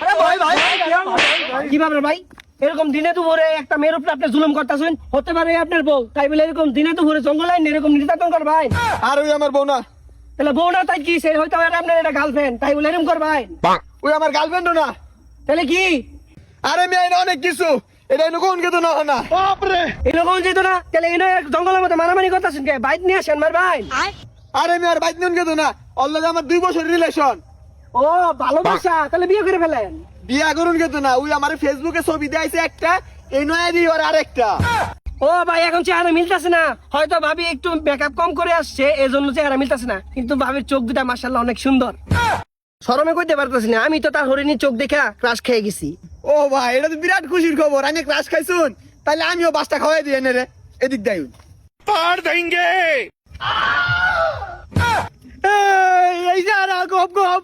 আরে ভাই ভাই কি ব্যাপার ভাই? এরকম দিনে দুপুরে একটা মেয়ের উপরে আপনি জুলুম করতেছেন, হতে পারে আপনার বউ, তাই বলে এরকম দিনে দুপুরে জঙ্গল আইন এরকম নির্যাতন করবেন? আর ওই আমার বউ না, তাহলে বউ না তাই কি, সে হয়তো আপনার এটা গার্লফ্রেন্ড, তাই বলে এরকম করবেন? ওই আমার গার্লফ্রেন্ডও না। তাহলে কি? আরে মেয়ে এটা অনেক কিছু, এটা কোন কিন্তু না না। এরকম যেত না, তাহলে এনে জঙ্গলের মধ্যে মারামারি করতেছেন কে? বাইক নিয়ে আসেন মার ভাই। আরে মেয়ে আর বাইক নিন কিন্তু না, অলরেডি আমার 2 বছর রিলেশন। ও ভালোবাসা, তাহলে বিয়ে করে ফেলেন। বিয়া করুন কিন্তু না, ওই আমার ফেসবুকে ছবি দেখাইছে একটা, এই নয়া দিয়ে আর আরেকটা। ও ভাই এখন চেহারা মিলতেছে না, হয়তো ভাবি একটু মেকআপ কম করে আসছে, এই জন্য চেহারা মিলতেছে না, কিন্তু ভাবির চোখ দুটা মাশাআল্লাহ অনেক সুন্দর। শরমে কইতে পারতেছি না, আমি তো তার হরিণী চোখ দেখা ক্রাশ খেয়ে গেছি। ও ভাই এটা তো বিরাট খুশির খবর, আমি ক্রাশ খাইছুন, তাহলে আমিও 5টা খাওয়াই দিয়ে নে রে, এদিক দাই पार देंगे। এই যারা গপ গপ